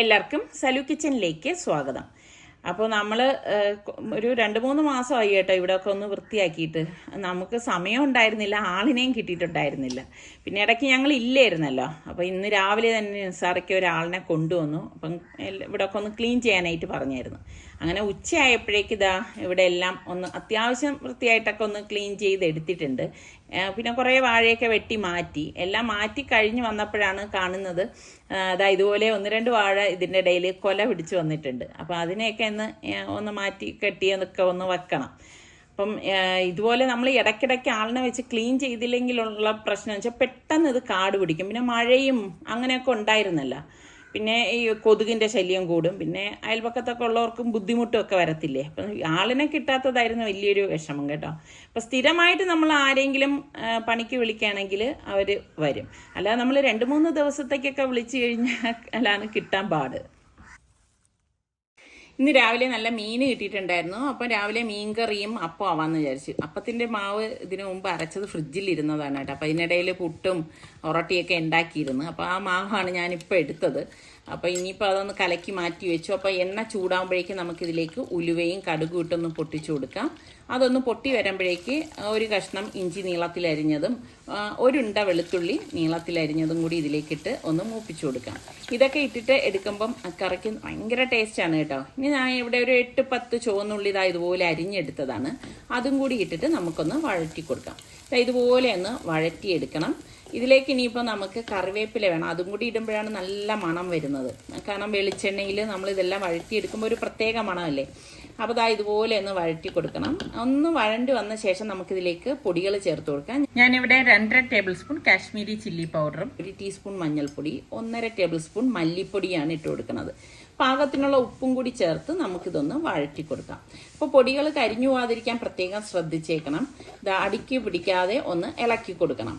എല്ലാവർക്കും സലു കിച്ചണിലേക്ക് സ്വാഗതം. അപ്പോൾ നമ്മൾ ഒരു 2-3 മാസമായി കേട്ടോ ഇവിടെയൊക്കെ ഒന്ന് വൃത്തിയാക്കിയിട്ട്. നമുക്ക് സമയം ഉണ്ടായിരുന്നില്ല, ആളിനെയും കിട്ടിയിട്ടുണ്ടായിരുന്നില്ല. പിന്നെ ഇടയ്ക്ക് ഞങ്ങൾ ഇല്ലായിരുന്നല്ലോ. അപ്പോൾ ഇന്ന് രാവിലെ തന്നെ നിസാറയ്ക്ക് ഒരാളിനെ കൊണ്ടുവന്നു. അപ്പം ഇവിടെയൊക്കെ ഒന്ന് ക്ലീൻ ചെയ്യാനായിട്ട് പറഞ്ഞായിരുന്നു. അങ്ങനെ ഉച്ചയായപ്പോഴേക്ക് ഇതാ ഇവിടെ എല്ലാം ഒന്ന് അത്യാവശ്യം വൃത്തിയായിട്ടൊക്കെ ഒന്ന് ക്ലീൻ ചെയ്ത് എടുത്തിട്ടുണ്ട്. പിന്നെ കുറേ വാഴയൊക്കെ വെട്ടി മാറ്റി. എല്ലാം മാറ്റി കഴിഞ്ഞ് വന്നപ്പോഴാണ് കാണുന്നത് അതാ ഇതുപോലെ 1-2 വാഴ ഇതിൻ്റെ ഇടയിൽ കൊല പിടിച്ച് വന്നിട്ടുണ്ട്. അപ്പോൾ അതിനെയൊക്കെ ഒന്ന് മാറ്റി കെട്ടിയൊക്കെ ഒന്ന് വെക്കണം. അപ്പം ഇതുപോലെ നമ്മൾ ഇടയ്ക്കിടയ്ക്ക് ആളിനെ വെച്ച് ക്ലീൻ ചെയ്തില്ലെങ്കിലുള്ള പ്രശ്നം വെച്ചാൽ പെട്ടെന്ന് ഇത് കാട് പിടിക്കും. പിന്നെ മഴയും അങ്ങനെയൊക്കെ ഉണ്ടായിരുന്നല്ലോ. പിന്നെ ഈ കൊതുകിൻ്റെ ശല്യം കൂടും. പിന്നെ അയൽപക്കത്തൊക്കെ ഉള്ളവർക്കും ബുദ്ധിമുട്ടുമൊക്കെ വരത്തില്ലേ. അപ്പം ആളിനെ കിട്ടാത്തതായിരുന്നു വലിയൊരു വിഷമം കേട്ടോ. അപ്പം സ്ഥിരമായിട്ട് നമ്മൾ ആരെങ്കിലും പണിക്ക് വിളിക്കുകയാണെങ്കിൽ അവർ വരും. അല്ലാതെ നമ്മൾ 2-3 ദിവസത്തേക്കൊക്കെ വിളിച്ചു കഴിഞ്ഞാൽ അല്ലാണ് കിട്ടാൻ പാട്. ഇന്ന് രാവിലെ നല്ല മീൻ കിട്ടിയിട്ടുണ്ടായിരുന്നു. അപ്പം രാവിലെ മീൻ കറിയും അപ്പം ആവാമെന്ന് വിചാരിച്ചു. അപ്പത്തിൻ്റെ മാവ് ഇതിനു മുമ്പ് അരച്ചത് ഫ്രിഡ്ജിൽ ഇരുന്നതാണ് കേട്ടോ. അപ്പം അതിനിടയിൽ പുട്ടും ഒറട്ടിയൊക്കെ ഉണ്ടാക്കിയിരുന്നു. അപ്പോൾ ആ മാവാണ് ഞാനിപ്പോൾ എടുത്തത്. അപ്പോൾ ഇനിയിപ്പോൾ അതൊന്ന് കലക്കി മാറ്റി വെച്ചു. അപ്പോൾ എണ്ണ ചൂടാകുമ്പോഴേക്കും നമുക്കിതിലേക്ക് ഉലുവയും കടുകും ഇട്ടൊന്ന് പൊട്ടിച്ചു കൊടുക്കാം. അതൊന്ന് പൊട്ടി വരുമ്പോഴേക്ക് ഒരു കഷ്ണം ഇഞ്ചി നീളത്തിലരിഞ്ഞതും ഒരുണ്ട വെളുത്തുള്ളി നീളത്തിലരിഞ്ഞതും കൂടി ഇതിലേക്കിട്ട് ഒന്ന് മൂപ്പിച്ചു കൊടുക്കാം. ഇതൊക്കെ ഇട്ടിട്ട് എടുക്കുമ്പം കറിക്ക് ഭയങ്കര ടേസ്റ്റാണ് കേട്ടോ. ഇനി ഞാൻ ഇവിടെ ഒരു 8-10 ചുവന്നുള്ളി ഇതാ ഇതുപോലെ അരിഞ്ഞെടുത്തതാണ്. അതും കൂടി ഇട്ടിട്ട് നമുക്കൊന്ന് വഴറ്റി കൊടുക്കാം. ഇതുപോലെ ഒന്ന് വഴറ്റിയെടുക്കണം. ഇതിലേക്ക് ഇനിയിപ്പോൾ നമുക്ക് കറിവേപ്പില വേണം. അതും കൂടി ഇടുമ്പോഴാണ് നല്ല മണം വരുന്നത്. കാരണം വെളിച്ചെണ്ണയിൽ നമ്മളിതെല്ലാം വഴറ്റിയെടുക്കുമ്പോൾ ഒരു പ്രത്യേക മണമല്ലേ. അപ്പോൾ ഇതുപോലെ ഒന്ന് വഴറ്റി കൊടുക്കണം. ഒന്ന് വഴണ്ടി വന്ന ശേഷം നമുക്കിതിലേക്ക് പൊടികൾ ചേർത്ത് കൊടുക്കാം. ഞാനിവിടെ 2.5 ടേബിൾ സ്പൂൺ കാശ്മീരി ചില്ലി പൗഡറും 1 ടീസ്പൂൺ മഞ്ഞൾപ്പൊടി 1.5 ടേബിൾ സ്പൂൺ മല്ലിപ്പൊടിയാണ് ഇട്ട് കൊടുക്കുന്നത്. പാകത്തിനുള്ള ഉപ്പും കൂടി ചേർത്ത് നമുക്കിതൊന്ന് വഴറ്റി കൊടുക്കാം. അപ്പോൾ പൊടികൾ കരിഞ്ഞു പോകാതിരിക്കാൻ പ്രത്യേകം ശ്രദ്ധിച്ചേക്കണം. ഇത് അടിക്ക് പിടിക്കാതെ ഒന്ന് ഇളക്കി കൊടുക്കണം.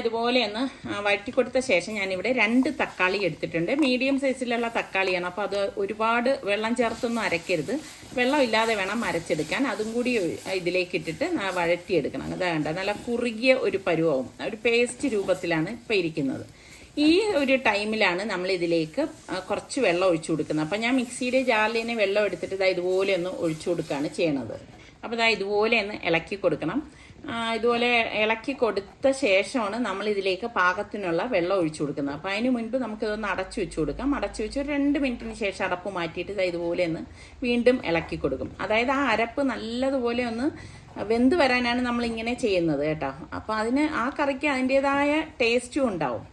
ഇതുപോലെ ഒന്ന് വഴറ്റി കൊടുത്ത ശേഷം ഞാനിവിടെ 2 തക്കാളി എടുത്തിട്ടുണ്ട്. മീഡിയം സൈസിലുള്ള തക്കാളിയാണ്. അപ്പോൾ അത് ഒരുപാട് വെള്ളം ചേർത്തൊന്നും അരയ്ക്കരുത്. വെള്ളം ഇല്ലാതെ വേണം അരച്ചെടുക്കാൻ. അതും കൂടി ഇതിലേക്ക് ഇട്ടിട്ട് വഴറ്റിയെടുക്കണം. അതാണ്ട് നല്ല കുറുകിയ ഒരു പരുവവും ഒരു പേസ്റ്റ് രൂപത്തിലാണ് ഇപ്പോൾ ഇരിക്കുന്നത്. ഈ ഒരു ടൈമിലാണ് നമ്മൾ ഇതിലേക്ക് കുറച്ച് വെള്ളം ഒഴിച്ചു കൊടുക്കുന്നത്. അപ്പം ഞാൻ മിക്സിയുടെ ജാറിൽ തന്നെ വെള്ളം എടുത്തിട്ട് ഇതുപോലെ ഒന്ന് ഒഴിച്ചു കൊടുക്കുകയാണ് ചെയ്യണത്. അപ്പോൾ ഇതുപോലെ ഒന്ന് ഇളക്കി കൊടുക്കണം. ഇതുപോലെ ഇളക്കി കൊടുത്ത ശേഷമാണ് നമ്മൾ ഇതിലേക്ക് പാകത്തിനുള്ള വെള്ളം ഒഴിച്ചു കൊടുക്കുന്നത്. അപ്പോൾ അതിന് മുൻപ് നമുക്കിതൊന്ന് അടച്ചു വെച്ച് കൊടുക്കാം. അടച്ചു വെച്ച് ഒരു 2 മിനിറ്റിന് ശേഷം അടപ്പ് മാറ്റിയിട്ട് ഇതുപോലെ ഒന്ന് വീണ്ടും ഇളക്കി കൊടുക്കും. അതായത് ആ അരപ്പ് നല്ലതുപോലെ ഒന്ന് വെന്ത് വരാനാണ് നമ്മളിങ്ങനെ ചെയ്യുന്നത് കേട്ടോ. അപ്പോൾ ആ കറിക്ക് അതിൻ്റേതായ ടേസ്റ്റും ഉണ്ടാവും.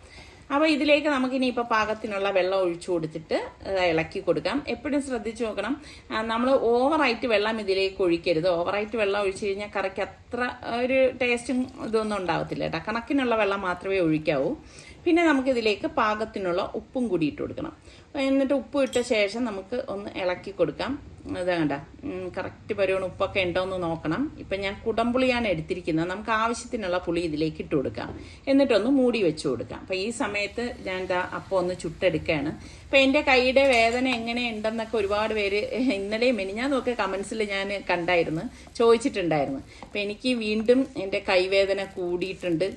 അപ്പോൾ ഇതിലേക്ക് നമുക്കിനിയിപ്പോൾ പാകത്തിനുള്ള വെള്ളം ഒഴിച്ചു കൊടുത്തിട്ട് ഇളക്കി കൊടുക്കാം. എപ്പോഴും ശ്രദ്ധിച്ചു നോക്കണം, നമ്മൾ ഓവറായിട്ട് വെള്ളം ഇതിലേക്ക് ഒഴിക്കരുത്. ഓവറായിട്ട് വെള്ളം ഒഴിച്ചു കഴിഞ്ഞാൽ കറിക്ക് അത്ര ഒരു ടേസ്റ്റും ഇതൊന്നും ഉണ്ടാകത്തില്ല കേട്ടോ. കണക്കിനുള്ള വെള്ളം മാത്രമേ ഒഴിക്കാവൂ. പിന്നെ നമുക്കിതിലേക്ക് പാകത്തിനുള്ള ഉപ്പും കൂടി ഇട്ട് കൊടുക്കണം. എന്നിട്ട് ഉപ്പ് ഇട്ട ശേഷം നമുക്ക് ഒന്ന് ഇളക്കി കൊടുക്കാം. കണ്ട കറക്റ്റ് പരുവണ് ഉപ്പൊക്കെ ഉണ്ടോ എന്ന് നോക്കണം. ഇപ്പം ഞാൻ കുടംപുളിയാണ് എടുത്തിരിക്കുന്നത്. നമുക്ക് ആവശ്യത്തിനുള്ള പുളി ഇതിലേക്ക് ഇട്ട് കൊടുക്കാം. എന്നിട്ടൊന്ന് മൂടി വെച്ച് കൊടുക്കാം. അപ്പം ഈ സമയത്ത് ഞാൻ അപ്പം ഒന്ന് ചുട്ടെടുക്കുകയാണ്. അപ്പം എൻ്റെ കൈയുടെ വേദന എങ്ങനെയുണ്ടെന്നൊക്കെ ഒരുപാട് പേര് ഇന്നലെയും മിനിഞ്ഞാന്നൊക്കെ കമൻസിൽ ഞാൻ കണ്ടായിരുന്നു, ചോദിച്ചിട്ടുണ്ടായിരുന്നു. അപ്പം എനിക്ക് വീണ്ടും എൻ്റെ കൈവേദന കൂടിയിട്ടുണ്ട്.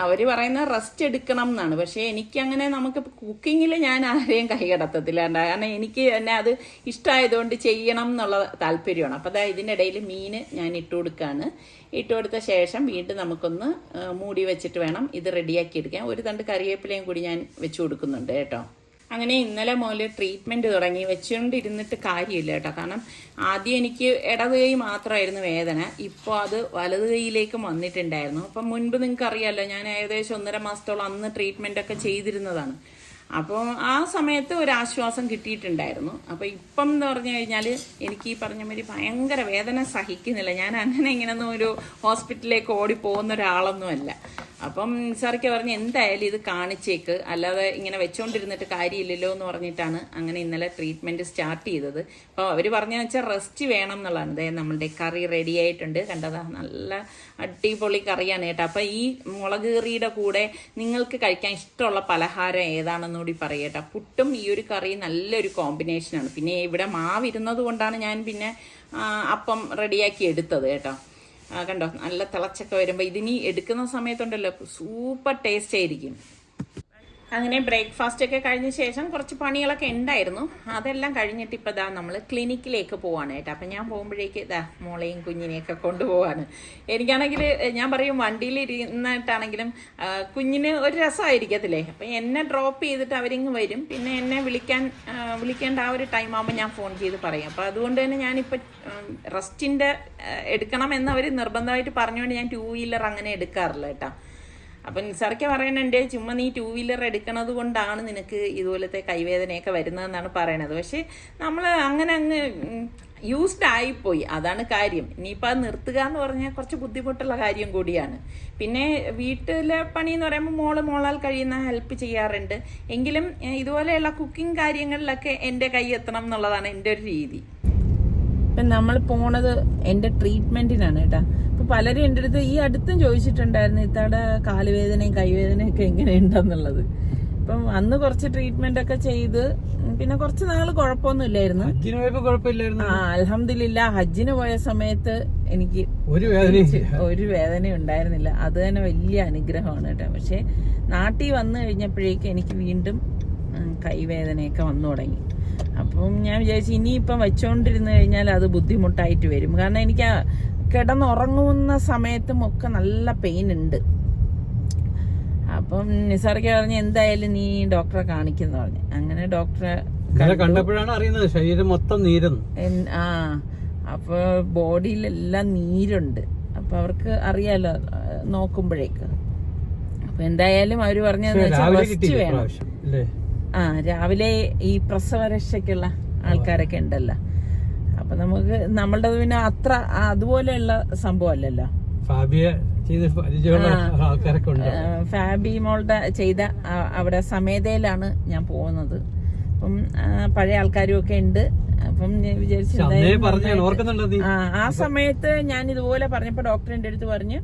അവർ പറയുന്ന റെസ്റ്റ് എടുക്കണം എന്നാണ്. പക്ഷേ എനിക്കങ്ങനെ നമുക്ക് കുക്കിങ്ങിൽ ഞാൻ ആരെയും കൈ കടത്തത്തില്ല. കാരണം എനിക്ക് തന്നെ അത് ഇഷ്ടമായതുകൊണ്ട് ചെയ്യണം എന്നുള്ള താല്പര്യമാണ്. അപ്പോൾ ഇതിനിടയിൽ മീൻ ഞാൻ ഇട്ട് കൊടുക്കുകയാണ്. ഇട്ട് കൊടുത്ത ശേഷം വീണ്ടും നമുക്കൊന്ന് മൂടി വെച്ചിട്ട് വേണം ഇത് റെഡിയാക്കി എടുക്കാൻ. ഒരു തണ്ട് കറിവേപ്പിലയും കൂടി ഞാൻ വെച്ച് കൊടുക്കുന്നുണ്ട് കേട്ടോ. അങ്ങനെ ഇന്നലെ മുതൽ ട്രീറ്റ്മെൻറ്റ് തുടങ്ങി. വെച്ചുകൊണ്ടിരുന്നിട്ട് കാര്യമില്ല കേട്ടോ. കാരണം ആദ്യം എനിക്ക് ഇടത് കൈ മാത്രമായിരുന്നു വേദന. ഇപ്പോൾ അത് വലത് കൈയിലേക്കും വന്നിട്ടുണ്ടായിരുന്നു. അപ്പം മുൻപ് നിങ്ങൾക്ക് അറിയാമല്ലോ, ഞാൻ ഏകദേശം 1.5 മാസത്തോളം അന്ന് ട്രീറ്റ്മെൻറ്റൊക്കെ ചെയ്തിരുന്നതാണ്. അപ്പോൾ ആ സമയത്ത് ഒരാശ്വാസം കിട്ടിയിട്ടുണ്ടായിരുന്നു. അപ്പോൾ ഇപ്പം എന്ന് പറഞ്ഞു കഴിഞ്ഞാൽ എനിക്ക് ഈ പറഞ്ഞ മാതിരി ഭയങ്കര വേദന സഹിക്കുന്നില്ല. ഞാൻ അങ്ങനെ ഇങ്ങനെയൊന്നും ഒരു ഹോസ്പിറ്റലിലേക്ക് ഓടി പോകുന്ന ഒരാളൊന്നുമല്ല. അപ്പം സാർക്ക് പറഞ്ഞ് എന്തായാലും ഇത് കാണിച്ചേക്ക്, അല്ലാതെ ഇങ്ങനെ വെച്ചുകൊണ്ടിരുന്നിട്ട് കാര്യമില്ലല്ലോ എന്ന് പറഞ്ഞിട്ടാണ് അങ്ങനെ ഇന്നലെ ട്രീറ്റ്മെൻറ്റ് സ്റ്റാർട്ട് ചെയ്തത്. അപ്പോൾ അവർ പറഞ്ഞതെന്ന് വെച്ചാൽ റെസ്റ്റ് വേണം എന്നുള്ളതാണ്. അതായത് നമ്മളുടെ കറി റെഡി ആയിട്ടുണ്ട്. കണ്ടതാ നല്ല അടിപൊളി കറിയാണ് കേട്ടോ. അപ്പോൾ ഈ മുളക് കറിയുടെ കൂടെ നിങ്ങൾക്ക് കഴിക്കാൻ ഇഷ്ടമുള്ള പലഹാരം ഏതാണെന്നുകൂടി പറയട്ടോ. പുട്ടും ഈ ഒരു കറി നല്ലൊരു കോമ്പിനേഷനാണ്. പിന്നെ ഇവിടെ മാവിരുന്നത് കൊണ്ടാണ് ഞാൻ പിന്നെ അപ്പം റെഡിയാക്കി എടുത്തത് കേട്ടോ. കണ്ടോ നല്ല തിളച്ചൊക്കെ വരുമ്പോൾ ഇതിനി എടുക്കുന്ന സമയത്തുണ്ടല്ലോ സൂപ്പർ ടേസ്റ്റ് ആയിരിക്കും. അങ്ങനെ ബ്രേക്ക്ഫാസ്റ്റ് ഒക്കെ കഴിഞ്ഞ ശേഷം കുറച്ച് പണികളൊക്കെ ഉണ്ടായിരുന്നു. അതെല്ലാം കഴിഞ്ഞിട്ട് ഇപ്പോൾ ഇതാ നമ്മൾ ക്ലിനിക്കിലേക്ക് പോവാണ് കേട്ടോ. അപ്പം ഞാൻ പോകുമ്പോഴേക്ക് ഇതാ മോളെയും കുഞ്ഞിനെയൊക്കെ കൊണ്ടുപോവാണ്. എനിക്കാണെങ്കിൽ ഞാൻ പറയും വണ്ടിയിൽ ഇരുന്നിട്ടാണെങ്കിലും കുഞ്ഞിന് ഒരു രസമായിരിക്കത്തില്ലേ. അപ്പം എന്നെ ഡ്രോപ്പ് ചെയ്തിട്ട് അവരിങ്ങ് വരും. പിന്നെ എന്നെ വിളിക്കേണ്ട ആ ഒരു ടൈം ആകുമ്പോൾ ഞാൻ ഫോൺ ചെയ്ത് പറയും. അപ്പോൾ അതുകൊണ്ട് തന്നെ ഞാനിപ്പോൾ റെസ്റ്റിൻ്റെ എടുക്കണമെന്ന് അവർ നിർബന്ധമായിട്ട് പറഞ്ഞുകൊണ്ട് ഞാൻ 2 വീലർ അങ്ങനെ എടുക്കാറില്ല കേട്ടോ. അപ്പം നിസാർക്ക് പറയുന്നുണ്ട്, ചുമ്മാ നീ 2 വീലർ എടുക്കണത് കൊണ്ടാണ് നിനക്ക് ഇതുപോലത്തെ കൈവേദനയൊക്കെ വരുന്നതെന്നാണ് പറയണത്. പക്ഷെ നമ്മൾ അങ്ങനെ അങ്ങ് യൂസ്ഡ് ആയിപ്പോയി, അതാണ് കാര്യം. ഇനിയിപ്പോൾ അത് നിർത്തുക എന്ന് പറഞ്ഞാൽ കുറച്ച് ബുദ്ധിമുട്ടുള്ള കാര്യം കൂടിയാണ്. പിന്നെ വീട്ടിലെ പണി എന്ന് പറയുമ്പോൾ മോളാൽ കഴിയുന്ന ഹെൽപ്പ് ചെയ്യാറുണ്ട്. എങ്കിലും ഇതുപോലെയുള്ള കുക്കിംഗ് കാര്യങ്ങളിലൊക്കെ എൻ്റെ കൈ എത്തണം എന്നുള്ളതാണ് എൻ്റെ ഒരു രീതി. ഇപ്പം നമ്മൾ പോണത് എൻ്റെ ട്രീറ്റ്മെൻറ്റിനാണ് കേട്ടോ. അപ്പോൾ പലരും എൻ്റെ അടുത്ത് ഈ അടുത്തും ചോദിച്ചിട്ടുണ്ടായിരുന്നു ഇത്താടെ കാലുവേദനയും കൈവേദനയും ഒക്കെ എങ്ങനെയുണ്ടെന്നുള്ളത്. അപ്പം അന്ന് കുറച്ച് ട്രീറ്റ്മെന്റ് ഒക്കെ ചെയ്ത് പിന്നെ കുറച്ച് നാൾ കുഴപ്പമൊന്നുമില്ലായിരുന്നു. അൽഹംദുലില്ലാ ഹജ്ജിന് പോയ സമയത്ത് എനിക്ക് ഒരു വേദന ഉണ്ടായിരുന്നില്ല. അത് തന്നെ വലിയ അനുഗ്രഹമാണ് കേട്ടോ. പക്ഷെ നാട്ടിൽ വന്നു കഴിഞ്ഞപ്പോഴേക്കും എനിക്ക് വീണ്ടും കൈവേദനയൊക്കെ വന്നു തുടങ്ങി. അപ്പം ഞാൻ വിചാരിച്ചു ഇനിയിപ്പം വെച്ചോണ്ടിരുന്നു കഴിഞ്ഞാൽ അത് ബുദ്ധിമുട്ടായിട്ട് വരും. കാരണം എനിക്ക് കിടന്നുറങ്ങുന്ന സമയത്തും ഒക്കെ നല്ല പെയിൻ ഉണ്ട്. അപ്പം നിസാർക്ക് പറഞ്ഞ് എന്തായാലും നീ ഡോക്ടറെ കാണിക്കുന്ന പറഞ്ഞു. അങ്ങനെ ഡോക്ടറെ കണ്ടപ്പോഴാണ് അറിയുന്നത് ശരീരം മൊത്തം നീരുന്നു. അപ്പൊ ബോഡിയിലെല്ലാം നീരുണ്ട്. അപ്പൊ അവർക്ക് അറിയാലോ നോക്കുമ്പോഴേക്ക്. അപ്പൊ എന്തായാലും അവര് പറഞ്ഞതെന്ന് വെച്ചാൽ റെസ്റ്റ് വേണം. രാവിലെ ഈ പ്രസവരക്ഷയ്ക്കുള്ള ആൾക്കാരൊക്കെ ഉണ്ടല്ലോ. അപ്പൊ നമുക്ക് നമ്മളുടെ പിന്നെ അത്ര അതുപോലെയുള്ള സംഭവം അല്ലല്ലോ. ഫാബി മോളുടെ ചെയ്ത അവിടെ സമേതയിലാണ് ഞാൻ പോകുന്നത്. അപ്പം പഴയ ആൾക്കാരും ഒക്കെ ഉണ്ട്. അപ്പം ഞാൻ വിചാരിച്ചു ആ സമയത്ത് ഞാൻ ഇതുപോലെ പറഞ്ഞപ്പോ ഡോക്ടർ എൻ്റെ അടുത്ത് പറഞ്ഞു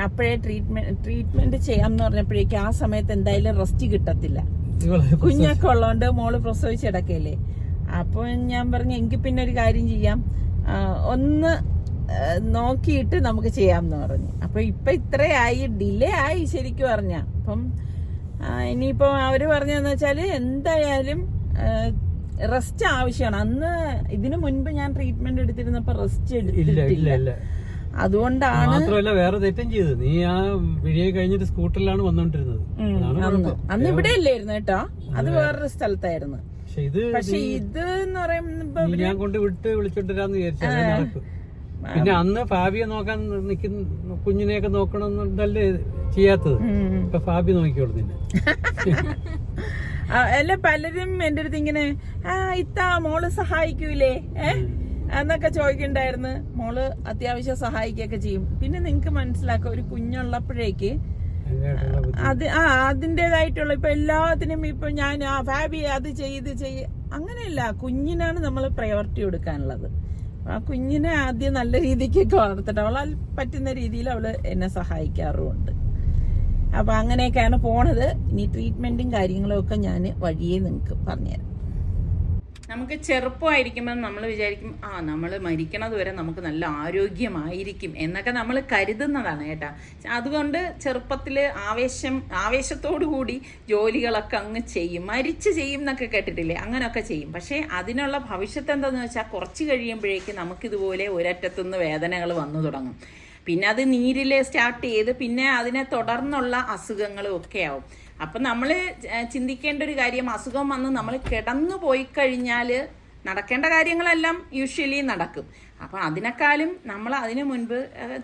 അപ്പോഴേ ട്രീറ്റ്മെന്റ് ചെയ്യാന്ന് പറഞ്ഞപ്പോഴേക്കും ആ സമയത്ത് എന്തായാലും റെസ്റ്റ് കിട്ടത്തില്ല. കുഞ്ഞൊക്കെ ഉള്ളതുകൊണ്ട് മോള് പ്രസവിച്ചിടക്കല്ലേ. അപ്പൊ ഞാൻ പറഞ്ഞു എങ്കിൽ പിന്നെ ഒരു കാര്യം ചെയ്യാം, ഒന്ന് നോക്കിയിട്ട് നമുക്ക് ചെയ്യാമെന്ന് പറഞ്ഞു. അപ്പൊ ഇപ്പൊ ഇത്രയായി, ഡിലേ ആയി ശരിക്കും പറഞ്ഞ. അപ്പം ഇനിയിപ്പോ അവര് പറഞ്ഞതെന്ന് വെച്ചാല് എന്തായാലും റെസ്റ്റ് ആവശ്യമാണ്. അന്ന് ഇതിനു മുൻപ് ഞാൻ ട്രീറ്റ്മെന്റ് എടുത്തിരുന്നപ്പോ റെസ്റ്റ് എടുത്തിട്ടില്ല. അതുകൊണ്ടാണ് മാത്രമല്ല വേറെ തെറ്റും ചെയ്തു. നീ ആ വീഡിയോ കഴിഞ്ഞിട്ട് സ്കൂട്ടറിലാണ് വന്നോണ്ടിരുന്നത്. അന്ന് ഇവിടെ അല്ലായിരുന്നു കേട്ടോ, അത് വേറൊരു സ്ഥലത്തായിരുന്നു. പക്ഷെ ഇത് എന്ന് പറയുമ്പോ ഞാൻ കൊണ്ട് വിളിച്ചോണ്ടിരാന്ന് വിചാരിച്ചു. പിന്നെ അന്ന് ഫാബിയെ നോക്കാൻ നിൽക്കുന്ന കുഞ്ഞിനെയൊക്കെ നോക്കണമെന്നല്ലേ ചെയ്യാത്തത്. ഇപ്പൊ ഫാബി നോക്കിക്കോളൂ നിന്നെ. അല്ല പലരും എന്റെ അടുത്ത് ഇങ്ങനെ ഇത്താ മോള് സഹായിക്കൂലേ എന്നൊക്കെ ചോദിക്കണ്ടായിരുന്നു. മോള് അത്യാവശ്യം സഹായിക്കുകയൊക്കെ ചെയ്യും. പിന്നെ നിങ്ങക്ക് മനസ്സിലാക്കാം ഒരു കുഞ്ഞുള്ളപ്പോഴേക്ക് അതിൻ്റെതായിട്ടുള്ള ഇപ്പൊ എല്ലാത്തിനും ഇപ്പൊ ഞാൻ ഫാബി അത് ചെയ്യ് അങ്ങനെയല്ല. കുഞ്ഞിനാണ് നമ്മൾ പ്രയോറിറ്റി കൊടുക്കാനുള്ളത്. ആ കുഞ്ഞിനെ ആദ്യം നല്ല രീതിക്കൊക്കെ വളർത്തിട്ട് അവളാൽ പറ്റുന്ന രീതിയിൽ അവള് എന്നെ സഹായിക്കാറുമുണ്ട്. അപ്പൊ അങ്ങനെയൊക്കെയാണ് പോണത്. ഇനി ട്രീറ്റ്മെന്റും കാര്യങ്ങളും ഒക്കെ ഞാൻ വഴിയേ നിങ്ങൾക്ക് പറഞ്ഞുതരാം. നമുക്ക് ചെറുപ്പമായിരിക്കുമ്പോൾ നമ്മൾ വിചാരിക്കും നമ്മൾ മരിക്കണത് വരെ നമുക്ക് നല്ല ആരോഗ്യമായിരിക്കും എന്നൊക്കെ നമ്മൾ കരുതുന്നതാണ് കേട്ടാ. അതുകൊണ്ട് ചെറുപ്പത്തിൽ ആവേശത്തോടു കൂടി ജോലികളൊക്കെ അങ്ങ് ചെയ്യും, മരിച്ച് ചെയ്യും എന്നൊക്കെ കേട്ടിട്ടില്ലേ, അങ്ങനെയൊക്കെ ചെയ്യും. പക്ഷേ അതിനുള്ള ഭവിഷ്യത്ത് എന്താണെന്ന് വെച്ചാൽ കുറച്ച് കഴിയുമ്പോഴേക്കും നമുക്കിതുപോലെ ഒരറ്റത്തുനിന്ന് വേദനകൾ വന്നു തുടങ്ങും. പിന്നെ അത് നീരിൽ സ്റ്റാർട്ട് ചെയ്ത് പിന്നെ അതിനെ തുടർന്നുള്ള അസുഖങ്ങളും ഒക്കെ ആവും. അപ്പം നമ്മൾ ചിന്തിക്കേണ്ട ഒരു കാര്യം, അസുഖം വന്ന് നമ്മൾ കിടന്നു പോയി കഴിഞ്ഞാൽ നടക്കേണ്ട കാര്യങ്ങളെല്ലാം യൂഷ്വലി നടക്കും. അപ്പം അതിനേക്കാളും നമ്മൾ അതിനു മുൻപ്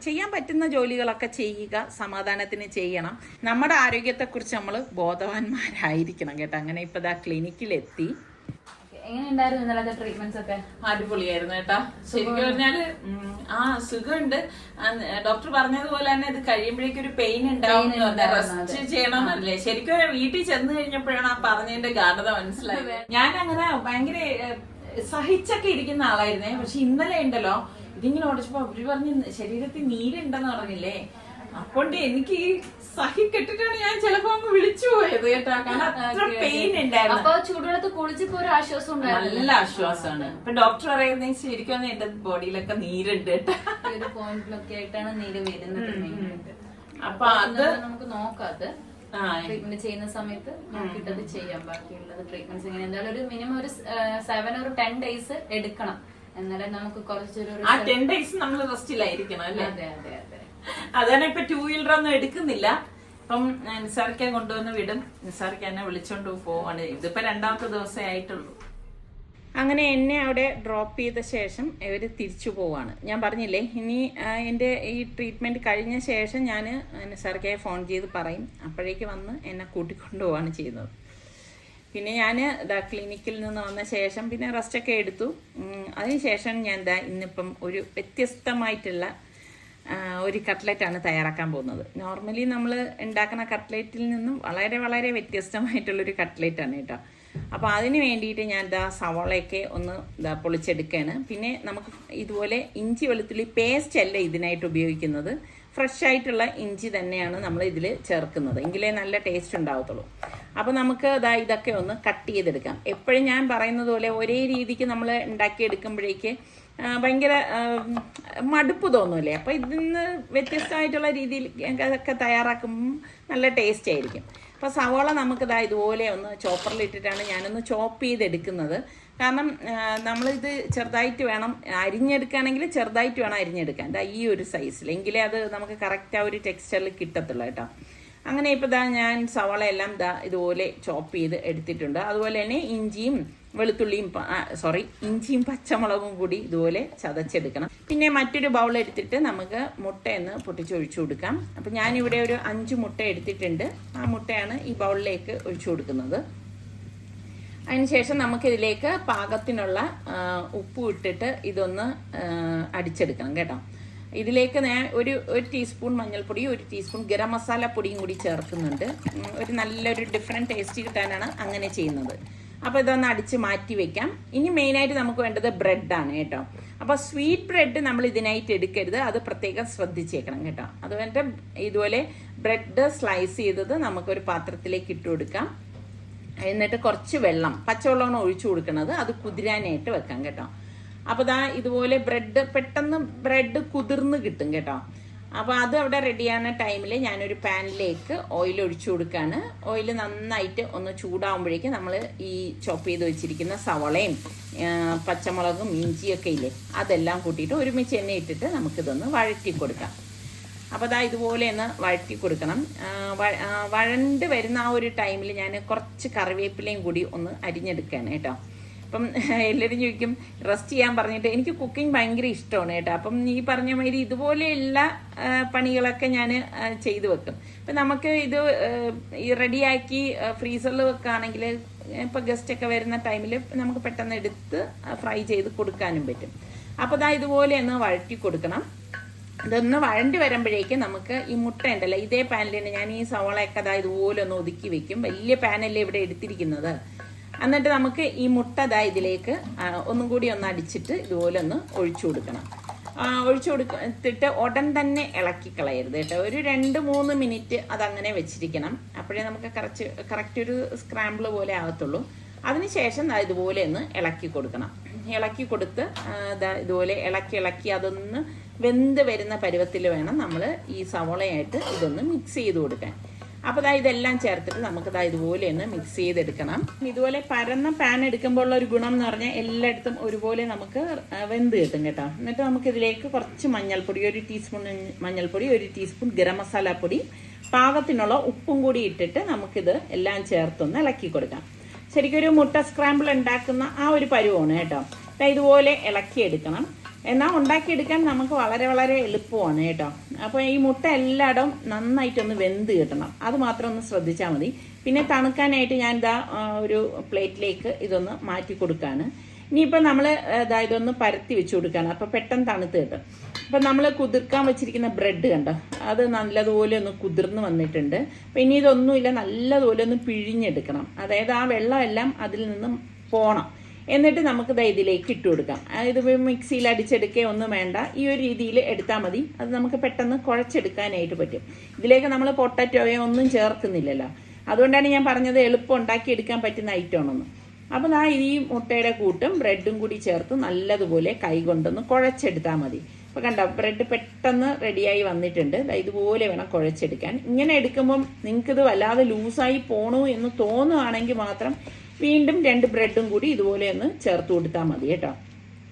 ചെയ്യാൻ പറ്റുന്ന ജോലികളൊക്കെ ചെയ്യുക, സമാധാനത്തിന് ചെയ്യണം. നമ്മുടെ ആരോഗ്യത്തെക്കുറിച്ച് നമ്മൾ ബോധവാന്മാരായിരിക്കണം കേട്ടോ. അങ്ങനെ ഇപ്പം ദാ ക്ലിനിക്കിലെത്തി. എങ്ങനെയുണ്ടായിരുന്നു ഇന്നലത്തെ ട്രീറ്റ്മെന്റ്സ് ഒക്കെ? അടിപൊളിയായിരുന്നു കേട്ടോ. ശരിക്കും പറഞ്ഞാല് സുഖമുണ്ട്. ഡോക്ടർ പറഞ്ഞതുപോലെ തന്നെ ഇത് കഴിയുമ്പോഴേക്കും ഒരു പെയിൻ ഉണ്ടാവും, റെസ്റ്റ് ചെയ്യണമെന്നല്ലേ. ശരിക്കും വീട്ടിൽ ചെന്ന് കഴിഞ്ഞപ്പോഴാണ് ആ പറഞ്ഞതിന്റെ ഗാഠത മനസ്സിലായത്. ഞാൻ അങ്ങനെ ഭയങ്കര സഹിച്ചൊക്കെ ഇരിക്കുന്ന ആളായിരുന്നേ. പക്ഷെ ഇന്നലെ ഉണ്ടല്ലോ ഇതിങ്ങനെ ഓടിച്ചപ്പോ അവര് പറഞ്ഞ് ശരീരത്തിൽ നീരുണ്ടെന്ന് പറഞ്ഞില്ലേ. അപ്പോണ്ട് എനിക്ക് സഹിക്കെട്ടിട്ടാണ് ഞാൻ ചിലപ്പോ അങ്ങ് വിളിച്ചു പോയത് കേട്ടോ. കാരണം അത്ര പെയിൻ ഉണ്ടായിരുന്നു. അപ്പൊ ചൂടുവെള്ളത്ത് കുളിച്ചപ്പോ ഒരു ആശ്വാസം ഉണ്ടായിരുന്നു. നല്ല ആശ്വാസമാണ്. ഇപ്പൊ ഡോക്ടർ പറയുന്നത് ശരിക്കും എന്റെ ബോഡിയിലൊക്കെ നീരുണ്ട് കേട്ടോ. ഒരു പോയിന്റിലൊക്കെ ആയിട്ടാണ് നീര് വരുന്നത്. അപ്പൊ അത് നമുക്ക് നോക്കാത്. ട്രീറ്റ്മെന്റ് ചെയ്യുന്ന സമയത്ത് നോക്കിയിട്ടത് ചെയ്യാം. ബാക്കിയുള്ളത് ട്രീറ്റ്മെന്റ്സ് ഇങ്ങനെ എന്തായാലും ഒരു മിനിമം ഒരു 7 or 10 days എടുക്കണം. എന്നാലേ നമുക്ക് കുറച്ചൊരു 10 days നമ്മൾ റെസ്റ്റിലായിരിക്കണം അല്ലേ? അതെ അതെ അതെ. അതാണ് ഇപ്പൊ 2 വീലർ ഒന്നും എടുക്കുന്നില്ല. ഇപ്പം നിസാർക്കെ കൊണ്ടുവന്ന് വിടും, നിസാർക്ക് എന്നെ വിളിച്ചോണ്ട് പോവാണ്. ഇതിപ്പോ 2ാമത്തെ ദിവസമേ ആയിട്ടുള്ളൂ. അങ്ങനെ എന്നെ അവിടെ ഡ്രോപ്പ് ചെയ്ത ശേഷം ഇവർ തിരിച്ചു പോവാണ്. ഞാൻ പറഞ്ഞില്ലേ, ഇനി എൻ്റെ ഈ ട്രീറ്റ്മെൻറ്റ് കഴിഞ്ഞ ശേഷം ഞാൻ നിസാർക്കെ ഫോൺ ചെയ്ത് പറയും. അപ്പോഴേക്ക് വന്ന് എന്നെ കൂട്ടിക്കൊണ്ടു പോവാണ് ചെയ്യുന്നത്. പിന്നെ ഞാൻ ക്ലിനിക്കിൽ നിന്ന് വന്ന ശേഷം പിന്നെ റെസ്റ്റൊക്കെ എടുത്തു. അതിനുശേഷം ഞാൻ ഇന്നിപ്പം ഒരു വ്യത്യസ്തമായിട്ടുള്ള ഒരു കട്ട്ലറ്റാണ് തയ്യാറാക്കാൻ പോകുന്നത്. നോർമലി നമ്മൾ ഉണ്ടാക്കുന്ന കട്ട്ലറ്റിൽ നിന്നും വളരെ വളരെ വ്യത്യസ്തമായിട്ടുള്ളൊരു കട്ട്ലറ്റാണ് കേട്ടോ. അപ്പോൾ അതിന് വേണ്ടിയിട്ട് ഞാൻ സവാളയൊക്കെ ഒന്ന് പൊളിച്ചെടുക്കുകയാണ്. പിന്നെ നമുക്ക് ഇതുപോലെ ഇഞ്ചി വെളുത്തുള്ളി പേസ്റ്റ് അല്ല ഇതിനായിട്ട് ഉപയോഗിക്കുന്നത്, ഫ്രഷ് ആയിട്ടുള്ള ഇഞ്ചി തന്നെയാണ് നമ്മൾ ഇതിൽ ചേർക്കുന്നത്. എങ്കിലേ നല്ല ടേസ്റ്റ് ഉണ്ടാവത്തുള്ളൂ. അപ്പോൾ നമുക്ക് ഇതൊക്കെ ഒന്ന് കട്ട് ചെയ്തെടുക്കാം. എപ്പോഴും ഞാൻ പറയുന്നത് പോലെ ഒരേ രീതിക്ക് നമ്മൾ ഉണ്ടാക്കിയെടുക്കുമ്പോഴേക്ക് ഭയങ്കര മടുപ്പ് തോന്നുമല്ലേ. അപ്പോൾ ഇതിന്ന് വ്യത്യസ്തമായിട്ടുള്ള രീതിയിൽ ഒക്കെ തയ്യാറാക്കുമ്പം നല്ല ടേസ്റ്റ് ആയിരിക്കും. അപ്പോൾ സവാള നമുക്ക് ഇതുപോലെ ഒന്ന് ചോപ്പറിലിട്ടിട്ടാണ് ഞാനൊന്ന് ചോപ്പ് ചെയ്തെടുക്കുന്നത്. കാരണം നമ്മളിത് ചെറുതായിട്ട് വേണം അരിഞ്ഞെടുക്കുകയാണെങ്കിൽ ചെറുതായിട്ട് വേണം അരിഞ്ഞെടുക്കാൻ. ഈ ഒരു സൈസിൽ, എങ്കിലേ അത് നമുക്ക് കറക്റ്റ് ആ ഒരു ടെക്സ്ചറിൽ കിട്ടത്തുള്ളൂ കേട്ടോ. അങ്ങനെ ഇപ്പോൾ ഞാൻ സവാള എല്ലാം ഇതുപോലെ ചോപ്പ് ചെയ്ത് എടുത്തിട്ടുണ്ട്. അതുപോലെ തന്നെ ഇഞ്ചിയും പച്ചമുളകും കൂടി ഇതുപോലെ ചതച്ചെടുക്കണം. പിന്നെ മറ്റൊരു ബൗൾ എടുത്തിട്ട് നമുക്ക് മുട്ടയൊന്ന് പൊട്ടിച്ചൊഴിച്ചു കൊടുക്കാം. അപ്പം ഞാനിവിടെ ഒരു 5 മുട്ട എടുത്തിട്ടുണ്ട്. ആ മുട്ടയാണ് ഈ ബൗളിലേക്ക് ഒഴിച്ചു കൊടുക്കുന്നത്. അതിനുശേഷം നമുക്കിതിലേക്ക് പാകത്തിനുള്ള ഉപ്പ് ഇട്ടിട്ട് ഇതൊന്ന് അടിച്ചെടുക്കണം കേട്ടോ. ഇതിലേക്ക് ഞാൻ ഒരു ടീസ്പൂൺ മഞ്ഞൾപ്പൊടി, 1 ടീസ്പൂൺ ഗരം മസാല പൊടിയും കൂടി ചേർക്കുന്നുണ്ട്. ഒരു നല്ലൊരു ഡിഫറെൻറ്റ് ടേസ്റ്റ് കിട്ടാനാണ് അങ്ങനെ ചെയ്യുന്നത്. അപ്പോൾ ഇതൊന്ന് അടിച്ച് മാറ്റി വെക്കാം. ഇനി മെയിനായിട്ട് നമുക്ക് വേണ്ടത് ബ്രെഡാണ് കേട്ടോ. അപ്പോൾ സ്വീറ്റ് ബ്രെഡ് നമ്മൾ ഇതിനായിട്ട് എടുക്കരുത്, അത് പ്രത്യേകം ശ്രദ്ധിച്ചേക്കണം കേട്ടോ. അതുകൊണ്ട് ഇതുപോലെ ബ്രെഡ് സ്ലൈസ് ചെയ്തത് നമുക്കൊരു പാത്രത്തിലേക്ക് ഇട്ട് കൊടുക്കാം. എന്നിട്ട് കുറച്ച് വെള്ളം, പച്ചവെള്ളമാണ് ഒഴിച്ചു കൊടുക്കുന്നത്, അത് കുതിരാനായിട്ട് വെക്കാം കേട്ടോ. അപ്പോൾ ഇതുപോലെ പെട്ടെന്ന് ബ്രെഡ് കുതിർന്ന് കിട്ടും കേട്ടോ. അപ്പോൾ അത് അവിടെ റെഡിയാകുന്ന ടൈമിൽ ഞാനൊരു പാനിലേക്ക് ഓയിൽ ഒഴിച്ചു കൊടുക്കുകയാണ്. ഓയിൽ നന്നായിട്ട് ഒന്ന് ചൂടാകുമ്പോഴേക്ക് നമ്മൾ ഈ ചോപ്പ് ചെയ്ത് വെച്ചിരിക്കുന്ന സവളയും പച്ചമുളകും ഇഞ്ചിയൊക്കെ ഇല്ലേ, അതെല്ലാം കൂട്ടിയിട്ട് ഒരുമിച്ച് എണ്ണ ഇട്ടിട്ട് നമുക്കിതൊന്ന് വഴറ്റി കൊടുക്കാം. അപ്പോൾ ഇതുപോലെ ഒന്ന് വഴറ്റി കൊടുക്കണം. വഴണ്ട് വരുന്ന ആ ഒരു ടൈമിൽ ഞാൻ കുറച്ച് കറിവേപ്പിലയും കൂടി ഒന്ന് അരിഞ്ഞെടുക്കുകയാണ് കേട്ടോ. അപ്പം എല്ലാവരും ചോദിക്കും റെസ്റ്റ് ചെയ്യാൻ പറഞ്ഞിട്ട്. എനിക്ക് കുക്കിംഗ് ഭയങ്കര ഇഷ്ടമാണ് കേട്ടോ. അപ്പം ഈ പറഞ്ഞ മാതിരി ഇതുപോലെയുള്ള പണികളൊക്കെ ഞാൻ ചെയ്തു വെക്കും. അപ്പം നമുക്ക് ഇത് റെഡിയാക്കി ഫ്രീസറിൽ വെക്കുകയാണെങ്കിൽ ഇപ്പോൾ ഗസ്റ്റൊക്കെ വരുന്ന ടൈമിൽ നമുക്ക് പെട്ടെന്ന് എടുത്ത് ഫ്രൈ ചെയ്ത് കൊടുക്കാനും പറ്റും. അപ്പോൾ ഇതുപോലെ ഒന്ന് വഴറ്റി കൊടുക്കണം. ഇതൊന്ന് വഴണ്ടി വരുമ്പോഴേക്ക് നമുക്ക് ഈ മുട്ട ഉണ്ടല്ലോ, ഇതേ പാനിൽ തന്നെ ഞാൻ ഈ സവാളയൊക്കെ ഇതുപോലെ ഒന്ന് ഒതുക്കി വെക്കും. വലിയ പാനല്ലേ ഇവിടെ എടുത്തിരിക്കുന്നത്. എന്നിട്ട് നമുക്ക് ഈ മുട്ട ഇതിലേക്ക് ഒന്നും കൂടി ഒന്ന് അടിച്ചിട്ട് ഇതുപോലെ ഒന്ന് ഒഴിച്ചു കൊടുക്കണം. ഒഴിച്ചു കൊടുത്തിട്ട് ഉടൻ തന്നെ ഇളക്കി കളയരുത് കേട്ടോ. ഒരു 2-3 മിനിറ്റ് അതങ്ങനെ വെച്ചിരിക്കണം. അപ്പോഴേ നമുക്ക് കറക്റ്റ് ഒരു സ്ക്രാമ്പിൾ പോലെ ആകത്തുള്ളൂ. അതിനുശേഷം ഇതുപോലെ ഒന്ന് ഇളക്കി കൊടുക്കണം. ഇളക്കി കൊടുത്ത് ഇതുപോലെ ഇളക്കി അതൊന്ന് വെന്ത് വരുന്ന പരുവത്തിൽ വേണം നമ്മൾ ഈ സവോളയായിട്ട് ഇതൊന്ന് മിക്സ് ചെയ്ത് കൊടുക്കാൻ. അപ്പോൾ ഇതെല്ലാം ചേർത്തിട്ട് നമുക്ക് ഇതുപോലെ ഒന്ന് മിക്സ് ചെയ്തെടുക്കണം. ഇതുപോലെ പരന്ന പാൻ എടുക്കുമ്പോൾ ഉള്ള ഒരു ഗുണം എന്ന് പറഞ്ഞാൽ എല്ലായിടത്തും ഒരുപോലെ നമുക്ക് വെന്ത് കിട്ടും കേട്ടോ. എന്നിട്ട് നമുക്കിതിലേക്ക് കുറച്ച് മഞ്ഞൾപ്പൊടി, 1 ടീസ്പൂൺ മഞ്ഞൾപ്പൊടി, 1 ടീസ്പൂൺ ഗരം മസാല പൊടി, പാകത്തിനുള്ള ഉപ്പും കൂടി ഇട്ടിട്ട് നമുക്കിത് എല്ലാം ചേർത്തൊന്ന് ഇളക്കി കൊടുക്കാം. ശരിക്കും ഒരു മുട്ട സ്ക്രാമ്പിൾ ഉണ്ടാക്കുന്ന ആ ഒരു പരുവമാണ് കേട്ടോ. ഇതുപോലെ ഇളക്കിയെടുക്കണം. എന്നാൽ ഉണ്ടാക്കിയെടുക്കാൻ നമുക്ക് വളരെ വളരെ എളുപ്പമാണ് കേട്ടോ. അപ്പോൾ ഈ മുട്ട എല്ലായിടവും നന്നായിട്ടൊന്ന് വെന്ത് കിട്ടണം, അത് മാത്രം ഒന്ന് ശ്രദ്ധിച്ചാൽ മതി. പിന്നെ തണുക്കാനായിട്ട് ഞാൻ ഒരു പ്ലേറ്റിലേക്ക് ഇതൊന്ന് മാറ്റി കൊടുക്കുകയാണ്. ഇനിയിപ്പോൾ നമ്മൾ ഇതൊന്ന് പരത്തി വെച്ച് കൊടുക്കുകയാണ്. അപ്പോൾ പെട്ടെന്ന് തണുത്ത് കിട്ടും. അപ്പം നമ്മൾ കുതിർക്കാൻ വെച്ചിരിക്കുന്ന ബ്രെഡ് കണ്ടോ, അത് നല്ലതുപോലെ ഒന്ന് കുതിർന്ന് വന്നിട്ടുണ്ട്. അപ്പം ഇനി ഇതൊന്നുമില്ല, നല്ലതുപോലെ ഒന്ന് പിഴിഞ്ഞെടുക്കണം. അതായത് ആ വെള്ളമെല്ലാം അതിൽ നിന്നും പോകണം. എന്നിട്ട് നമുക്ക് ഇതിലേക്ക് ഇട്ട് കൊടുക്കാം. ഇത് മിക്സിയിൽ അടിച്ചെടുക്കുക ഒന്നും വേണ്ട, ഈ ഒരു രീതിയിൽ എടുത്താൽ മതി. അത് നമുക്ക് പെട്ടെന്ന് കുഴച്ചെടുക്കാനായിട്ട് പറ്റും. ഇതിലേക്ക് നമ്മൾ പൊട്ടറ്റോയോ ഒന്നും ചേർക്കുന്നില്ലല്ലോ. അതുകൊണ്ടാണ് ഞാൻ പറഞ്ഞത് എളുപ്പം ഉണ്ടാക്കിയെടുക്കാൻ പറ്റുന്ന ഐറ്റമാണെന്ന്. അപ്പോൾ ഈ മുട്ടയുടെ കൂട്ടും ബ്രെഡും കൂടി ചേർത്ത് നല്ലതുപോലെ കൈ കൊണ്ടൊന്ന് കുഴച്ചെടുത്താൽ മതി. അപ്പോൾ കണ്ടോ ബ്രെഡ് പെട്ടെന്ന് റെഡിയായി വന്നിട്ടുണ്ട്. ഇതുപോലെ വേണം കുഴച്ചെടുക്കാൻ. ഇങ്ങനെ എടുക്കുമ്പം നിങ്ങൾക്കിത് വല്ലാതെ ലൂസായി പോണു എന്ന് തോന്നുകയാണെങ്കിൽ മാത്രം വീണ്ടും 2 ബ്രെഡും കൂടി ഇതുപോലെ ഒന്ന് ചേർത്ത് കൊടുത്താൽ മതി കേട്ടോ.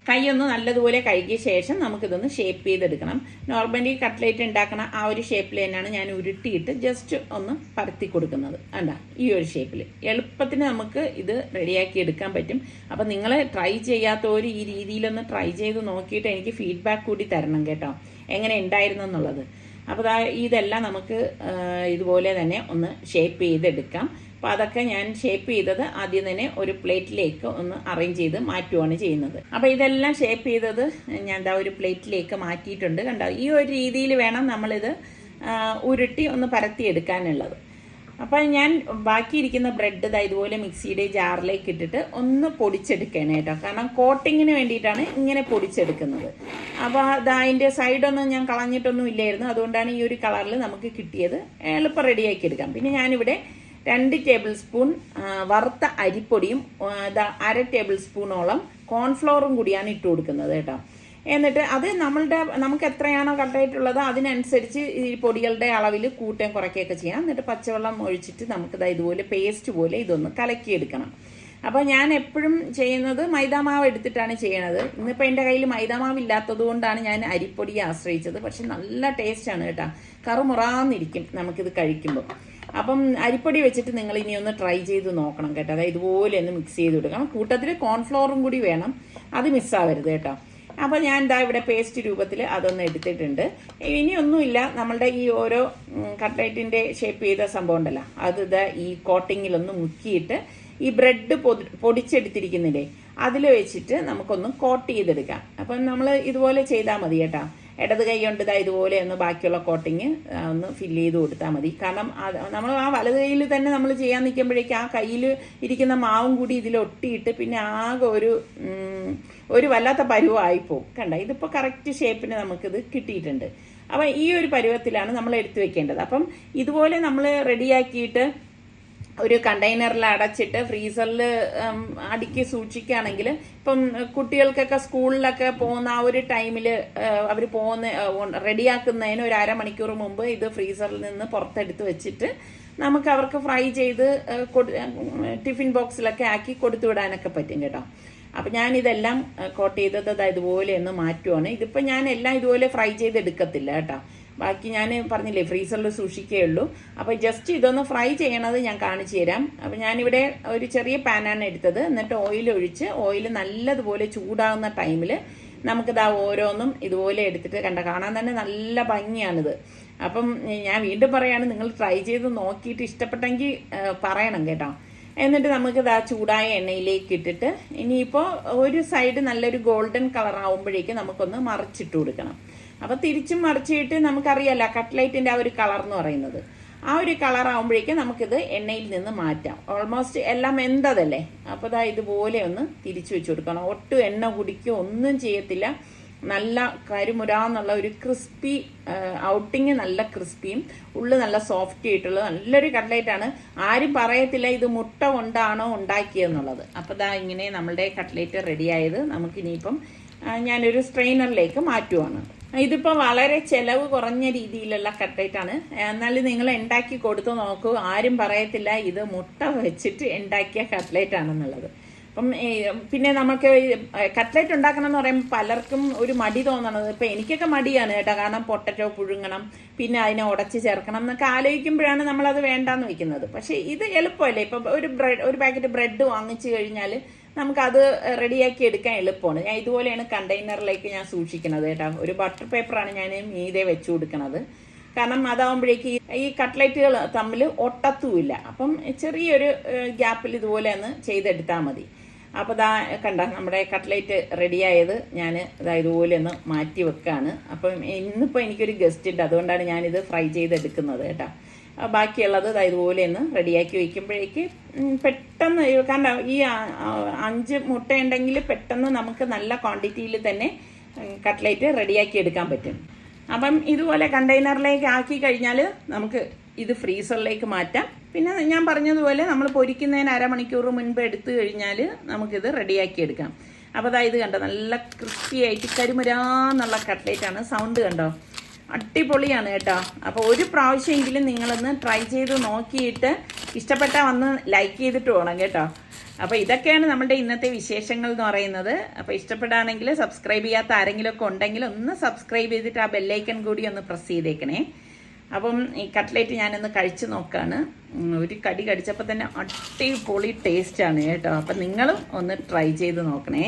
കൈയൊന്ന് നല്ലതുപോലെ കഴുകിയ ശേഷം നമുക്കിതൊന്ന് ഷേപ്പ് ചെയ്തെടുക്കണം. നോർമലി കട്ട്ലേറ്റ് ഉണ്ടാക്കണ ആ ഒരു ഷേപ്പിൽ തന്നെയാണ് ഞാൻ ഉരുട്ടിയിട്ട് ജസ്റ്റ് ഒന്ന് പരത്തി കൊടുക്കുന്നത്. അല്ല, ഈ ഒരു ഷേപ്പിൽ എളുപ്പത്തിന് നമുക്ക് ഇത് റെഡിയാക്കി എടുക്കാൻ പറ്റും. അപ്പം നിങ്ങൾ ട്രൈ ചെയ്യാത്തവർ ഈ രീതിയിലൊന്ന് ട്രൈ ചെയ്ത് നോക്കിയിട്ട് എനിക്ക് ഫീഡ്ബാക്ക് കൂടി തരണം കേട്ടോ, എങ്ങനെ ഉണ്ടായിരുന്നു എന്നുള്ളത്. അപ്പോൾ ഇതെല്ലാം നമുക്ക് ഇതുപോലെ തന്നെ ഒന്ന് ഷേപ്പ് ചെയ്തെടുക്കാം. അപ്പോൾ അതൊക്കെ ഞാൻ ഷേപ്പ് ചെയ്തത് ആദ്യം തന്നെ ഒരു പ്ലേറ്റിലേക്ക് ഒന്ന് അറേഞ്ച് ചെയ്ത് മാറ്റുകയാണ് ചെയ്യുന്നത്. അപ്പോൾ ഇതെല്ലാം ഷേപ്പ് ചെയ്തത് ഞാൻ ഒരു പ്ലേറ്റിലേക്ക് മാറ്റിയിട്ടുണ്ട്. കണ്ടോ, ഈ ഒരു രീതിയിൽ വേണം നമ്മളിത് ഉരുട്ടി ഒന്ന് പരത്തിയെടുക്കാനുള്ളത്. അപ്പോൾ ഞാൻ ബാക്കിയിരിക്കുന്ന ബ്രെഡ് ഇതുപോലെ മിക്സിയുടെ ജാറിലേക്ക് ഇട്ടിട്ട് ഒന്ന് പൊടിച്ചെടുക്കണം കേട്ടോ. കാരണം കോട്ടിങ്ങിന് വേണ്ടിയിട്ടാണ് ഇങ്ങനെ പൊടിച്ചെടുക്കുന്നത്. അപ്പോൾ അതിൻ്റെ സൈഡൊന്നും ഞാൻ കളഞ്ഞിട്ടൊന്നും ഇല്ലായിരുന്നു, അതുകൊണ്ടാണ് ഈ ഒരു കളറിൽ നമുക്ക് കിട്ടിയത്. എളുപ്പം റെഡിയാക്കി എടുക്കാം. പിന്നെ ഞാനിവിടെ 2 ടേബിൾ സ്പൂൺ വറുത്ത അരിപ്പൊടിയും 1/2 ടേബിൾ സ്പൂണോളം കോൺഫ്ലോറും കൂടിയാണ് ഇട്ട് കൊടുക്കുന്നത് കേട്ടോ. എന്നിട്ട് അത് നമുക്ക് എത്രയാണോ കട്ടായിട്ടുള്ളത് അതിനനുസരിച്ച് ഈ പൊടികളുടെ അളവിൽ കൂട്ടുകയും കുറയ്ക്കുകയൊക്കെ ചെയ്യാം. എന്നിട്ട് പച്ചവെള്ളം ഒഴിച്ചിട്ട് നമുക്കിത് ഇതുപോലെ പേസ്റ്റ് പോലെ ഇതൊന്ന് കലക്കിയെടുക്കണം. അപ്പോൾ ഞാൻ എപ്പോഴും ചെയ്യുന്നത് മൈദാമാവ് എടുത്തിട്ടാണ് ചെയ്യണത്. ഇന്നിപ്പോൾ എൻ്റെ കയ്യിൽ മൈദാമാവ് ഇല്ലാത്തത് കൊണ്ടാണ് ഞാൻ അരിപ്പൊടിയെ ആശ്രയിച്ചത്. പക്ഷെ നല്ല ടേസ്റ്റാണ് കേട്ടോ, കറുമുറാന്നിരിക്കും നമുക്കിത് കഴിക്കുമ്പോൾ. അപ്പം അരിപ്പൊടി വെച്ചിട്ട് നിങ്ങൾ ഇനി ഒന്ന് ട്രൈ ചെയ്ത് നോക്കണം കേട്ടോ. അതായത് ഇതുപോലെ ഒന്ന് മിക്സ് ചെയ്ത് കൊടുക്കണം. കൂട്ടത്തിൽ കോൺഫ്ലോറും കൂടി വേണം, അത് മിസ്സാവരുത് കേട്ടോ. അപ്പോൾ ഞാൻ ഇവിടെ പേസ്റ്റ് രൂപത്തിൽ അതൊന്ന് എടുത്തിട്ടുണ്ട്. ഇനിയൊന്നുമില്ല, നമ്മളുടെ ഈ ഓരോ കട്ട്ലേറ്റിൻ്റെ ഷേപ്പ് ചെയ്ത സംഭവം ഉണ്ടല്ലോ, അത് ഈ കോട്ടിങ്ങിലൊന്ന് മുക്കിയിട്ട് ഈ ബ്രെഡ് പൊടിച്ചെടുത്തിരിക്കുന്നില്ലേ അതിൽ വെച്ചിട്ട് നമുക്കൊന്ന് കോട്ട് ചെയ്തെടുക്കാം. അപ്പം നമ്മൾ ഇതുപോലെ ചെയ്താൽ മതി കേട്ടോ. ഇടത് കൈ കൊണ്ട് ഇതുപോലെ ഒന്ന് ബാക്കിയുള്ള കോട്ടിങ് ഒന്ന് ഫില്ല് ചെയ്ത് കൊടുത്താൽ മതി. കാരണം നമ്മൾ ആ വലത് കൈയിൽ തന്നെ നമ്മൾ ചെയ്യാൻ നിൽക്കുമ്പോഴേക്കും ആ കയ്യിൽ ഇരിക്കുന്ന മാവും കൂടി ഇതിൽ ഒട്ടിയിട്ട് പിന്നെ ആകെ ഒരു വല്ലാത്ത പരുവമായിപ്പോവും. കണ്ട, ഇതിപ്പോൾ കറക്റ്റ് ഷേപ്പിന് നമുക്കിത് കിട്ടിയിട്ടുണ്ട്. അപ്പം ഈ ഒരു പരുവത്തിലാണ് നമ്മൾ എടുത്തു വെക്കേണ്ടത്. അപ്പം ഇതുപോലെ നമ്മൾ റെഡിയാക്കിയിട്ട് ഒരു കണ്ടെയ്നറിൽ അടച്ചിട്ട് ഫ്രീസറിൽ അടുക്കി സൂക്ഷിക്കുകയാണെങ്കിൽ ഇപ്പം കുട്ടികൾക്കൊക്കെ സ്കൂളിലൊക്കെ പോകുന്ന ആ ഒരു ടൈമിൽ അവർ റെഡിയാക്കുന്നതിന് ഒരു 1/2 മണിക്കൂർ മുമ്പ് ഇത് ഫ്രീസറിൽ നിന്ന് പുറത്തെടുത്ത് വെച്ചിട്ട് നമുക്ക് അവർക്ക് ഫ്രൈ ചെയ്ത് ടിഫിൻ ബോക്സിലൊക്കെ ആക്കി കൊടുത്തു വിടാനൊക്കെ പറ്റും കേട്ടോ. അപ്പം ഞാനിതെല്ലാം കോട്ട് ചെയ്തത് ഇതുപോലെ ഒന്ന് മാറ്റുവാണ്. ഇതിപ്പോൾ ഞാൻ എല്ലാം ഇതുപോലെ ഫ്രൈ ചെയ്തെടുക്കത്തില്ല കേട്ടോ. ബാക്കി ഞാൻ പറഞ്ഞില്ലേ ഫ്രീസറിൽ സൂക്ഷിക്കുകയുള്ളൂ. അപ്പോൾ ജസ്റ്റ് ഇതൊന്ന് ഫ്രൈ ചെയ്യണത് ഞാൻ കാണിച്ചു തരാം. അപ്പോൾ ഞാനിവിടെ ഒരു ചെറിയ പാനാണ് എടുത്തത്. എന്നിട്ട് ഓയിൽ നല്ലതുപോലെ ചൂടാകുന്ന ടൈമിൽ നമുക്കിത് ഓരോന്നും ഇതുപോലെ എടുത്തിട്ട് കാണാൻ തന്നെ നല്ല ഭംഗിയാണിത്. അപ്പം ഞാൻ വീണ്ടും പറയാണ്, നിങ്ങൾ ട്രൈ ചെയ്ത് നോക്കിയിട്ട് ഇഷ്ടപ്പെട്ടെങ്കിൽ പറയണം കേട്ടോ. എന്നിട്ട് നമുക്കിത് ചൂടായ എണ്ണയിലേക്ക് ഇട്ടിട്ട് ഇനിയിപ്പോൾ ഒരു സൈഡ് നല്ലൊരു ഗോൾഡൻ കളർ ആവുമ്പോഴേക്കും നമുക്കൊന്ന് മറിച്ചിട്ട് കൊടുക്കണം. അപ്പോൾ തിരിച്ചും മറിച്ചിട്ട് നമുക്കറിയാലോ കട്ട്ലേറ്റിൻ്റെ ആ ഒരു കളർ എന്ന് പറയുന്നത്, ആ ഒരു കളർ ആകുമ്പോഴേക്കും നമുക്കിത് എണ്ണയിൽ നിന്ന് മാറ്റാം. ഓൾമോസ്റ്റ് എല്ലാം വെന്തതല്ലേ. അപ്പോൾ ഇതുപോലെ ഒന്ന് തിരിച്ചു വെച്ച് കൊടുക്കണം. ഒട്ടും എണ്ണ കുടിക്കുകയോ ഒന്നും ചെയ്യത്തില്ല. നല്ല കരിമുരാന്നുള്ള ഒരു ക്രിസ്പി ഔട്ടിങ്, നല്ല ക്രിസ്പിയും ഉള്ളു നല്ല സോഫ്റ്റ് ആയിട്ടുള്ളത് നല്ലൊരു കട്ട്ലേറ്റാണ്. ആരും പറയത്തില്ല ഇത് മുട്ട കൊണ്ടാണോ ഉണ്ടാക്കിയെന്നുള്ളത്. അപ്പോൾ ഇങ്ങനെ നമ്മളുടെ കട്ട്ലേറ്റ് റെഡിയായത് നമുക്കിനിയിപ്പം ഞാനൊരു സ്ട്രെയിനറിലേക്ക് മാറ്റുവാണ്. ഇതിപ്പോൾ വളരെ ചെലവ് കുറഞ്ഞ രീതിയിലുള്ള കട്ട്ലേറ്റാണ്. എന്നാലും നിങ്ങൾ ഉണ്ടാക്കി കൊടുത്തു നോക്കൂ, ആരും പറയത്തില്ല ഇത് മുട്ട വെച്ചിട്ട് ഉണ്ടാക്കിയ കട്ട്ലേറ്റ് ആണെന്നുള്ളത്. അപ്പം പിന്നെ നമുക്ക് കട്ട്ലേറ്റ് ഉണ്ടാക്കണം എന്ന് പറയുമ്പോൾ പലർക്കും ഒരു മടി തോന്നണത്, ഇപ്പം എനിക്കൊക്കെ മടിയാണ് കേട്ടോ. കാരണം പൊട്ടറ്റോ പുഴുങ്ങണം, പിന്നെ അതിനെ ഉടച്ച് ചേർക്കണം എന്നൊക്കെ ആലോചിക്കുമ്പോഴാണ് നമ്മളത് വേണ്ടാന്ന് വെക്കുന്നത്. പക്ഷേ ഇത് എളുപ്പമല്ലേ. ഇപ്പം ഒരു പാക്കറ്റ് ബ്രെഡ് വാങ്ങിച്ചു കഴിഞ്ഞാൽ നമുക്കത് റെഡിയാക്കി എടുക്കാൻ എളുപ്പമാണ്. ഞാൻ ഇതുപോലെയാണ് കണ്ടെയ്നറിലേക്ക് ഞാൻ സൂക്ഷിക്കുന്നത് കേട്ടോ. ഒരു ബട്ടർ പേപ്പറാണ് ഞാൻ മീതെ വെച്ചു കൊടുക്കുന്നത്. കാരണം അതാവുമ്പോഴേക്ക് ഈ കട്ട്ലേറ്റുകൾ തമ്മിൽ ഒട്ടത്തുമില്ല. അപ്പം ചെറിയൊരു ഗ്യാപ്പിൽ ഇതുപോലെ ഒന്ന് ചെയ്തെടുത്താൽ മതി. അപ്പോൾ കണ്ട നമ്മുടെ കട്ട്ലേറ്റ് റെഡിയായത് ഞാൻ ഇതുപോലെ ഒന്ന് മാറ്റി വെക്കാണ്. അപ്പം ഇന്നിപ്പോൾ എനിക്കൊരു ഗസ്റ്റ് ഉണ്ട്, അതുകൊണ്ടാണ് ഞാനിത് ഫ്രൈ ചെയ്തെടുക്കുന്നത് കേട്ടോ. ബാക്കിയുള്ളത് ഇതുപോലെ ഒന്ന് റെഡിയാക്കി വയ്ക്കുമ്പോഴേക്ക് പെട്ടെന്ന്, കാരണം ഈ 5 മുട്ട ഉണ്ടെങ്കിൽ പെട്ടെന്ന് നമുക്ക് നല്ല ക്വാണ്ടിറ്റിയിൽ തന്നെ കട്ട്ലേറ്റ് റെഡിയാക്കി എടുക്കാൻ പറ്റും. അപ്പം ഇതുപോലെ കണ്ടെയ്നറിലേക്ക് ആക്കി കഴിഞ്ഞാൽ നമുക്ക് ഇത് ഫ്രീസറിലേക്ക് മാറ്റാം. പിന്നെ ഞാൻ പറഞ്ഞതുപോലെ നമ്മൾ പൊരിക്കുന്നതിന് 1/2 മണിക്കൂർ മുൻപ് എടുത്തു കഴിഞ്ഞാൽ നമുക്കിത് റെഡിയാക്കി എടുക്കാം. അപ്പോൾ അതായത് കണ്ടോ നല്ല ക്രിസ്പി ആയിട്ട് കരിമുരാന്നുള്ള കട്ട്ലേറ്റാണ്. സൗണ്ട് കണ്ടോ, അടിപൊളിയാണ് കേട്ടോ. അപ്പോൾ ഒരു പ്രാവശ്യമെങ്കിലും നിങ്ങളൊന്ന് ട്രൈ ചെയ്ത് നോക്കിയിട്ട് ഇഷ്ടപ്പെട്ടാൽ വന്ന് ലൈക്ക് ചെയ്തിട്ട് പോകണം കേട്ടോ. അപ്പോൾ ഇതൊക്കെയാണ് നമ്മുടെ ഇന്നത്തെ വിശേഷങ്ങൾ എന്ന് പറയുന്നത്. അപ്പോൾ ഇഷ്ടപ്പെടുകയാണെങ്കിൽ സബ്സ്ക്രൈബ് ചെയ്യാത്ത ആരെങ്കിലുമൊക്കെ ഉണ്ടെങ്കിൽ ഒന്ന് സബ്സ്ക്രൈബ് ചെയ്തിട്ട് ആ ബെല്ലൈക്കൺ കൂടി ഒന്ന് പ്രസ് ചെയ്തേക്കണേ. അപ്പം ഈ കട്ട്ലേറ്റ് ഞാനൊന്ന് കഴിച്ച് നോക്കുകയാണ്. ഒരു കടി കടിച്ചപ്പോൾ തന്നെ അടിപൊളി ടേസ്റ്റാണ് കേട്ടോ. അപ്പം നിങ്ങളും ഒന്ന് ട്രൈ ചെയ്ത് നോക്കണേ.